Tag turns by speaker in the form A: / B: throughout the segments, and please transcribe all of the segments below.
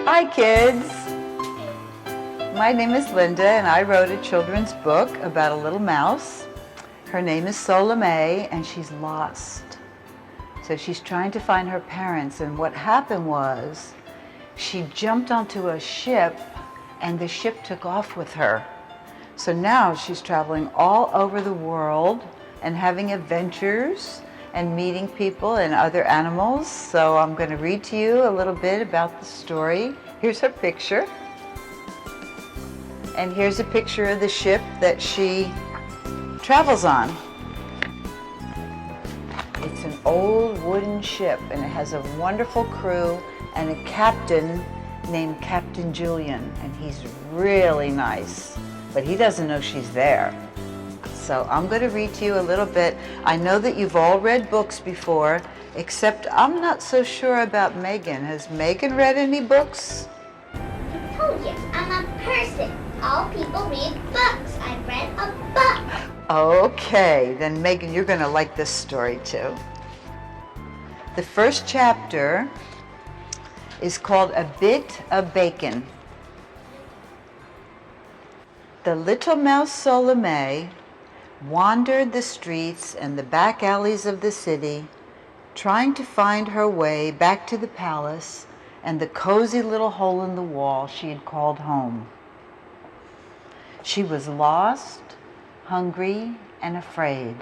A: Hi kids! My name is Linda and I wrote a children's book about a little mouse. Her name is Solamae and she's lost. So she's trying to find her parents, and what happened was she jumped onto a ship and the ship took off with her. So now she's traveling all over the world and having adventures and meeting people and other animals. So I'm going to read to you a little bit about the story. Here's her picture. And here's a picture of the ship that she travels on. It's an old wooden ship and it has a wonderful crew and a captain named Captain Julian, and he's really nice, but he doesn't know she's there. So I'm going to read to you a little bit. I know that you've all read books before, except I'm not so sure about Megan. Has Megan read any books?
B: I told you, I'm a person. All people read books. I've read a book.
A: Okay, then Megan, you're going to like this story too. The first chapter is called A Bit of Bacon. The Little Mouse Solamae wandered the streets and the back alleys of the city, trying to find her way back to the palace and the cozy little hole in the wall she had called home. She was lost, hungry, and afraid.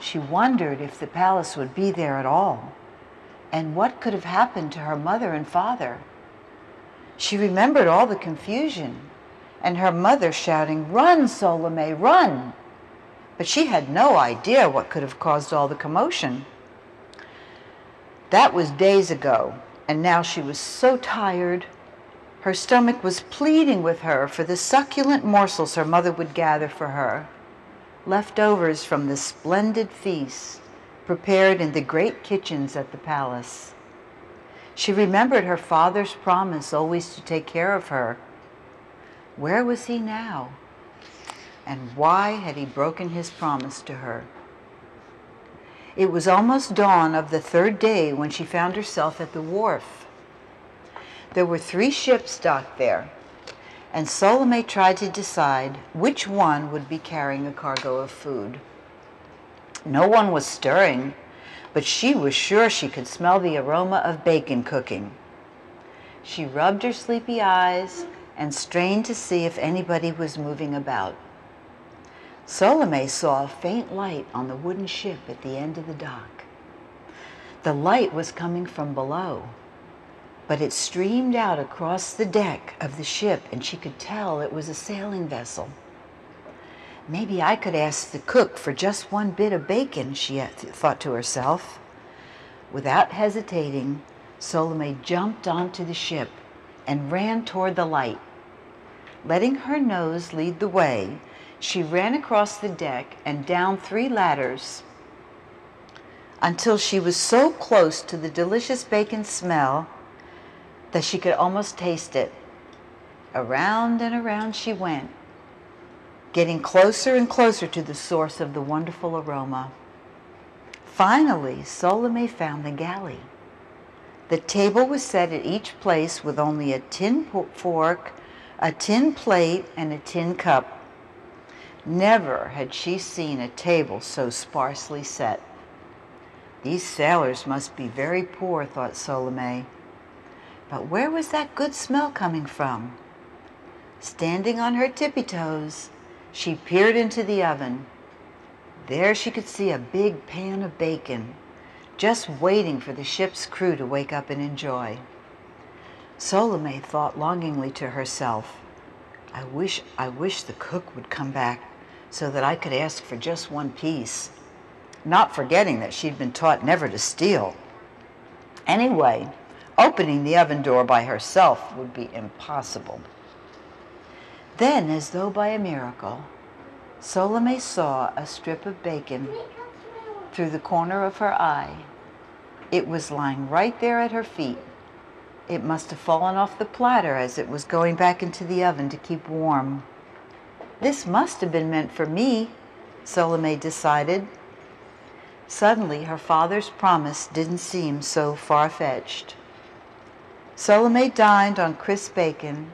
A: She wondered if the palace would be there at all, and what could have happened to her mother and father. She remembered all the confusion, and her mother shouting, "Run, Solamae, run!" But she had no idea what could have caused all the commotion. That was days ago, and now she was so tired. Her stomach was pleading with her for the succulent morsels her mother would gather for her, leftovers from the splendid feast prepared in the great kitchens at the palace. She remembered her father's promise always to take care of her. Where was he now? And why had he broken his promise to her? It was almost dawn of the third day when she found herself at the wharf. There were 3 ships docked there, and Solamae tried to decide which one would be carrying a cargo of food. No one was stirring, but she was sure she could smell the aroma of bacon cooking. She rubbed her sleepy eyes and strained to see if anybody was moving about. Solamae saw a faint light on the wooden ship at the end of the dock. The light was coming from below, but it streamed out across the deck of the ship, and she could tell it was a sailing vessel. Maybe I could ask the cook for just one bit of bacon, she thought to herself. Without hesitating, Solamae jumped onto the ship and ran toward the light. Letting her nose lead the way, she ran across the deck and down 3 ladders until she was so close to the delicious bacon smell that she could almost taste it. Around and around she went, getting closer and closer to the source of the wonderful aroma. Finally, Solamae found the galley. The table was set at each place with only a tin fork, a tin plate, and a tin cup. Never had she seen a table so sparsely set. These sailors must be very poor, thought Solamae. But where was that good smell coming from? Standing on her tippy toes, she peered into the oven. There she could see a big pan of bacon, just waiting for the ship's crew to wake up and enjoy. Solamae thought longingly to herself, I wish the cook would come back so that I could ask for just one piece, not forgetting that she'd been taught never to steal. Anyway, opening the oven door by herself would be impossible. Then, as though by a miracle, Solamae saw a strip of bacon through the corner of her eye. It was lying right there at her feet. It must have fallen off the platter as it was going back into the oven to keep warm. This must have been meant for me, Solamae decided. Suddenly, her father's promise didn't seem so far-fetched. Salome dined on crisp bacon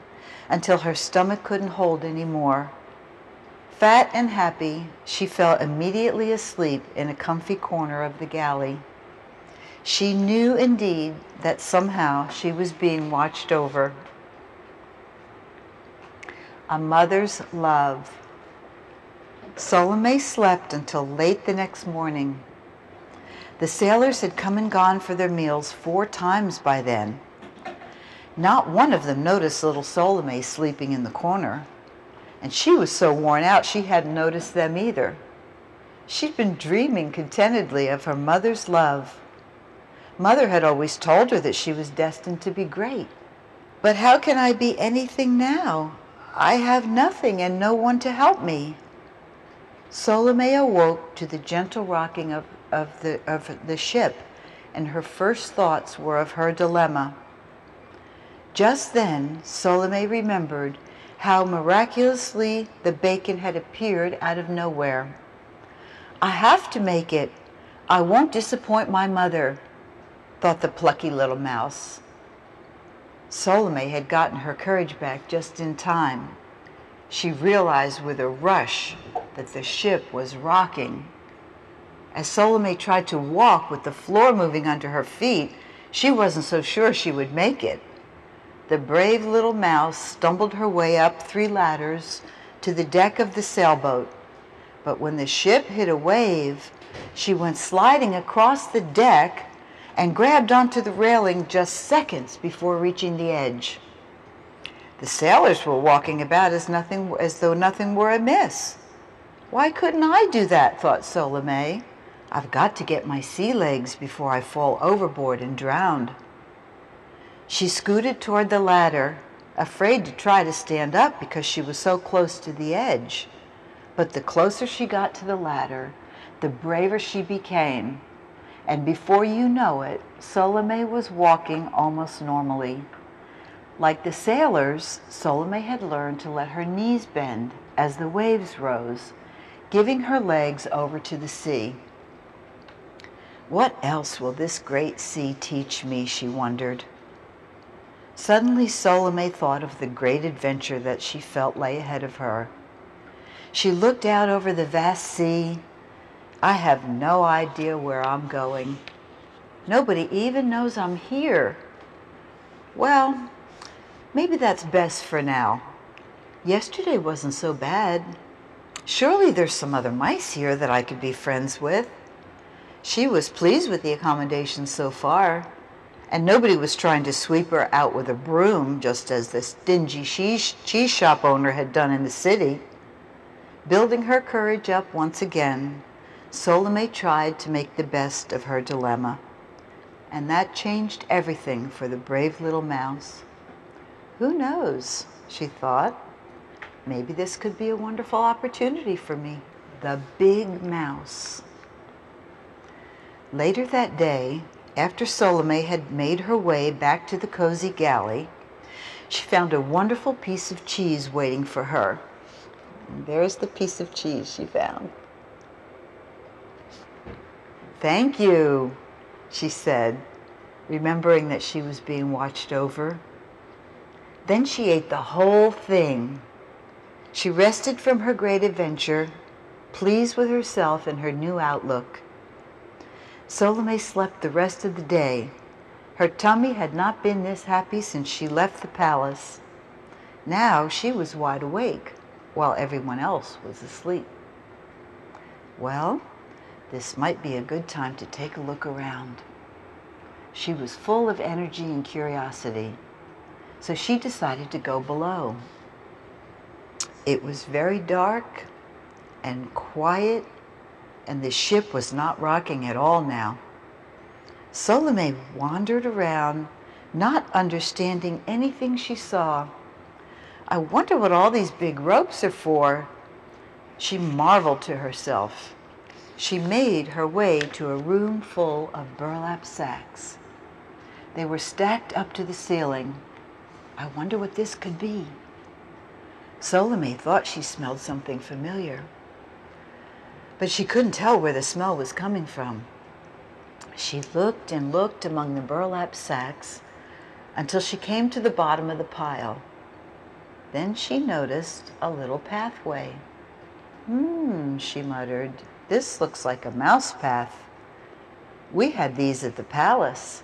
A: until her stomach couldn't hold any more. Fat and happy, she fell immediately asleep in a comfy corner of the galley. She knew indeed that somehow she was being watched over. A mother's love. Salome slept until late the next morning. The sailors had come and gone for their meals 4 times by then. Not one of them noticed little Salome sleeping in the corner, and she was so worn out she hadn't noticed them either. She'd been dreaming contentedly of her mother's love. Mother had always told her that she was destined to be great. But how can I be anything now? I have nothing and no one to help me. Salome awoke to the gentle rocking of the ship, and her first thoughts were of her dilemma. Just then, Salome remembered how miraculously the bacon had appeared out of nowhere. I have to make it. I won't disappoint my mother, thought the plucky little mouse. Salome had gotten her courage back just in time. She realized with a rush that the ship was rocking. As Salome tried to walk with the floor moving under her feet, she wasn't so sure she would make it. The brave little mouse stumbled her way up 3 ladders to the deck of the sailboat. But when the ship hit a wave, she went sliding across the deck and grabbed onto the railing just seconds before reaching the edge. The sailors were walking about as though nothing were amiss. Why couldn't I do that, thought Salome. I've got to get my sea legs before I fall overboard and drown. She scooted toward the ladder, afraid to try to stand up because she was so close to the edge. But the closer she got to the ladder, the braver she became. And before you know it, Salome was walking almost normally. Like the sailors, Salome had learned to let her knees bend as the waves rose, giving her legs over to the sea. What else will this great sea teach me, she wondered. Suddenly Salome thought of the great adventure that she felt lay ahead of her. She looked out over the vast sea. I have no idea where I'm going. Nobody even knows I'm here. Well, maybe that's best for now. Yesterday wasn't so bad. Surely there's some other mice here that I could be friends with. She was pleased with the accommodations so far, and nobody was trying to sweep her out with a broom, just as the stingy cheese shop owner had done in the city. Building her courage up once again, Salome tried to make the best of her dilemma, and that changed everything for the brave little mouse. Who knows, she thought, maybe this could be a wonderful opportunity for me. The big mouse. Later that day, after Salome had made her way back to the cozy galley, she found a wonderful piece of cheese waiting for her. And there's the piece of cheese she found. Thank you, she said, remembering that she was being watched over. Then she ate the whole thing. She rested from her great adventure, pleased with herself and her new outlook. Salome slept the rest of the day. Her tummy had not been this happy since she left the palace. Now she was wide awake, while everyone else was asleep. Well, this might be a good time to take a look around. She was full of energy and curiosity, so she decided to go below. It was very dark and quiet, and the ship was not rocking at all now. Salome wandered around, not understanding anything she saw. I wonder what all these big ropes are for. She marveled to herself. She made her way to a room full of burlap sacks. They were stacked up to the ceiling. I wonder what this could be. Salome thought she smelled something familiar, but she couldn't tell where the smell was coming from. She looked and looked among the burlap sacks, until she came to the bottom of the pile. Then she noticed a little pathway. She muttered, "This looks like a mouse path. We had these at the palace.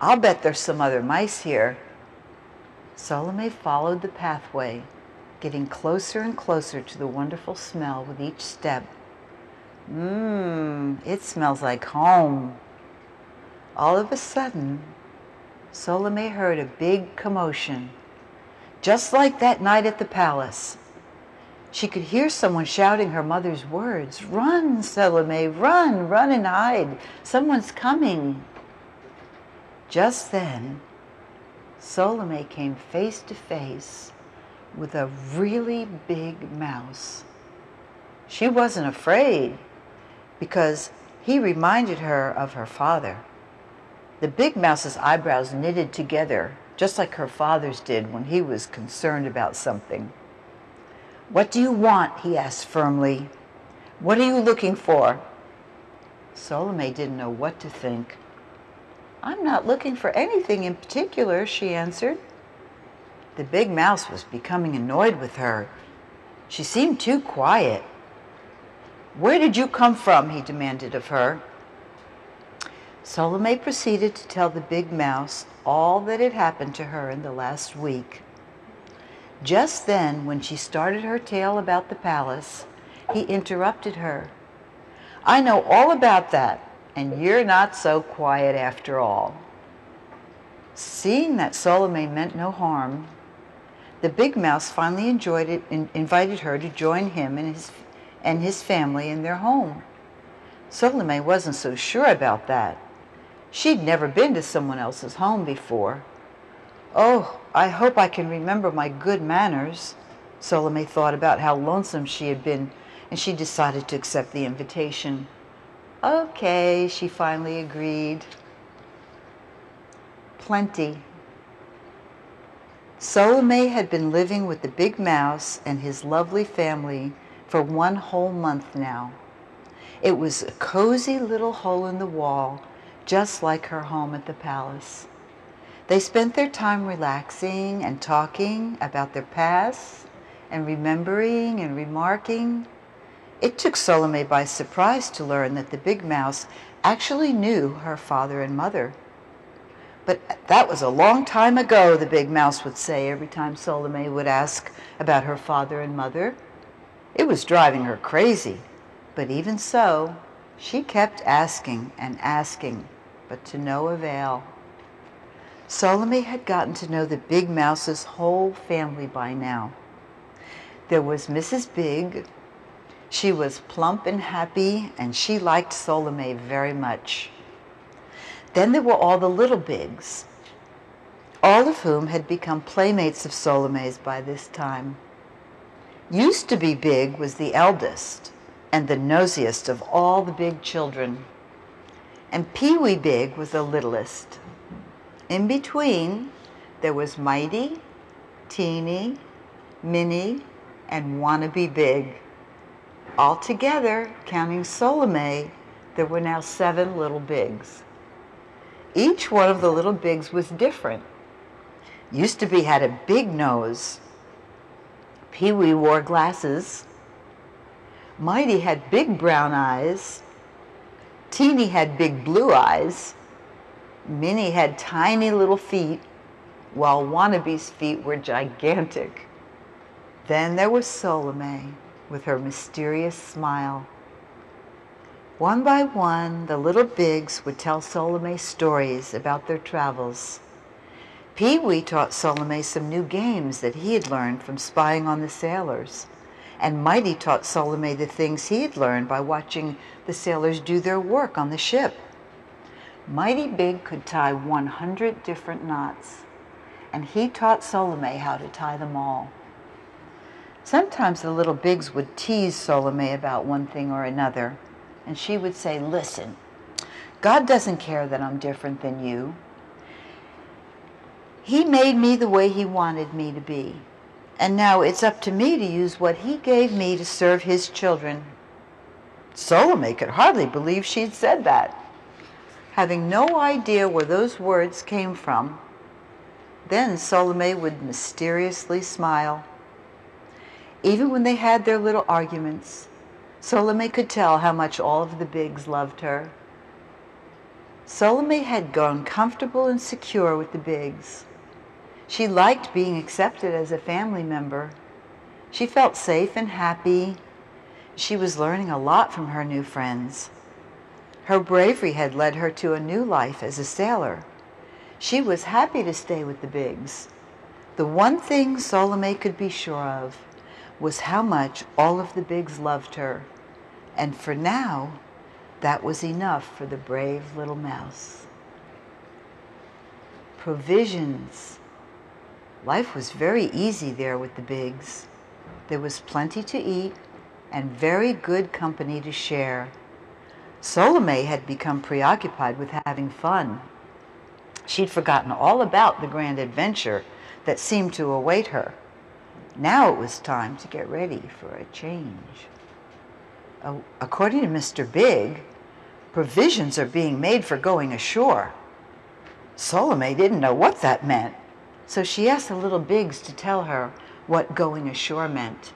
A: I'll bet there's some other mice here." Solamae followed the pathway, getting closer and closer to the wonderful smell with each step. It smells like home. All of a sudden, Solamae heard a big commotion, just like that night at the palace. She could hear someone shouting her mother's words. "Run, Solamae, run, run and hide. Someone's coming." Just then, Solamae came face to face with a really big mouse. She wasn't afraid because he reminded her of her father. The big mouse's eyebrows knitted together, just like her father's did when he was concerned about something. "What do you want?" he asked firmly. "What are you looking for?" Solamae didn't know what to think. "I'm not looking for anything in particular," she answered. The big mouse was becoming annoyed with her. She seemed too quiet. "Where did you come from?" he demanded of her. Solamae proceeded to tell the big mouse all that had happened to her in the last week. Just then, when she started her tale about the palace, he interrupted her. "I know all about that, and you're not so quiet after all." Seeing that Solamae meant no harm, the big mouse finally enjoyed it and invited her to join him and his family in their home. Solamae wasn't so sure about that. She'd never been to someone else's home before. "Oh, I hope I can remember my good manners." Solamae thought about how lonesome she had been, and she decided to accept the invitation. "Okay," she finally agreed. Plenty. Solamae had been living with the big mouse and his lovely family for 1 whole month now. It was a cozy little hole in the wall, just like her home at the palace. They spent their time relaxing and talking about their past and remembering and remarking. It took Solamae by surprise to learn that the big mouse actually knew her father and mother. "But that was a long time ago," the big mouse would say every time Solamae would ask about her father and mother. It was driving her crazy, but even so, she kept asking and asking, but to no avail. Solamae had gotten to know the big mouse's whole family by now. There was Mrs. Big. She was plump and happy, and she liked Solamae very much. Then there were all the little Bigs, all of whom had become playmates of Solamae's by this time. Used to be Big was the eldest and the nosiest of all the big children, and Pee-wee Big was the littlest. In between, there was Mighty, Teeny, Minnie, and Wannabe Big. Altogether, counting Solamae, there were now 7 little Bigs. Each one of the little Bigs was different. Used to be had a big nose. Pee-wee wore glasses. Mighty had big brown eyes. Teeny had big blue eyes. Minnie had tiny little feet, while Wannabe's feet were gigantic. Then there was Solamae with her mysterious smile. One by one, the little Bigs would tell Solamae stories about their travels. Pee-wee taught Solamae some new games that he had learned from spying on the sailors, and Mighty taught Solamae the things he had learned by watching the sailors do their work on the ship. Mighty Big could tie 100 different knots, and he taught Solamae how to tie them all. Sometimes the little Bigs would tease Solamae about one thing or another, and she would say, "Listen, God doesn't care that I'm different than you. He made me the way he wanted me to be, and now it's up to me to use what he gave me to serve his children." Solamae could hardly believe she'd said that. Having no idea where those words came from, Then Solamae would mysteriously smile. Even when they had their little arguments, Solamae could tell how much all of the bigs loved her. Solamae had grown comfortable and secure with the bigs. She liked being accepted as a family member. She felt safe and happy. She was learning a lot from her new friends. Her bravery had led her to a new life as a sailor. She was happy to stay with the bigs. The one thing Solamae could be sure of was how much all of the bigs loved her. And for now, that was enough for the brave little mouse. Provisions. Life was very easy there with the bigs. There was plenty to eat and very good company to share. Solamae had become preoccupied with having fun. She'd forgotten all about the grand adventure that seemed to await her. Now it was time to get ready for a change. According to Mr. Big, provisions are being made for going ashore. Solamae didn't know what that meant, so she asked the little bigs to tell her what going ashore meant.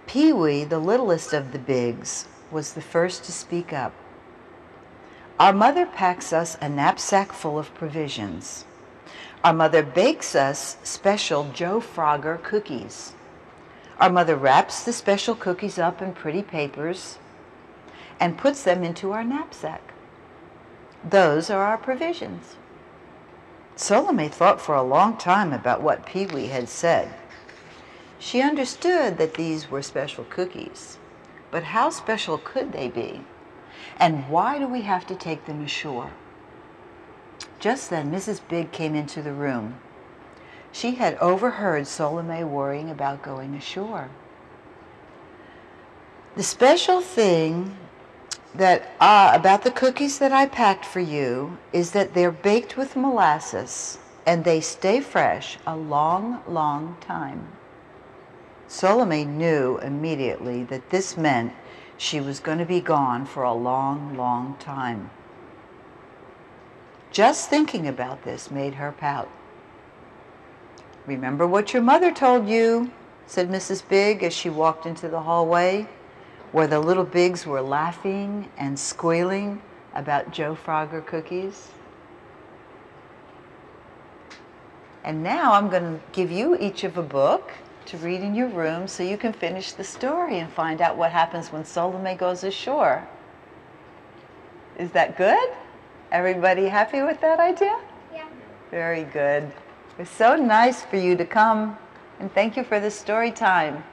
A: Pee-wee, the littlest of the bigs, was the first to speak up. Our mother packs us a knapsack full of provisions. Our mother bakes us special Joe Frogger cookies. Our mother wraps the special cookies up in pretty papers and puts them into our knapsack. Those are our provisions. Solamae thought for a long time about what Pee-wee had said. She understood that these were special cookies, but how special could they be? And why do we have to take them ashore? Just then, Mrs. Big came into the room. She had overheard Solamae worrying about going ashore. The special thing about the cookies that I packed for you is that they're baked with molasses and they stay fresh a long, long time. Solamae knew immediately that this meant she was going to be gone for a long, long time. Just thinking about this made her pout. "Remember what your mother told you," said Mrs. Big as she walked into the hallway, where the little bigs were laughing and squealing about Joe Frogger cookies. And now I'm going to give you each of a book to read in your room so you can finish the story and find out what happens when Solamae goes ashore. Is that good? Everybody happy with that idea?
B: Yeah.
A: Very good. It was so nice for you to come, and thank you for the story time.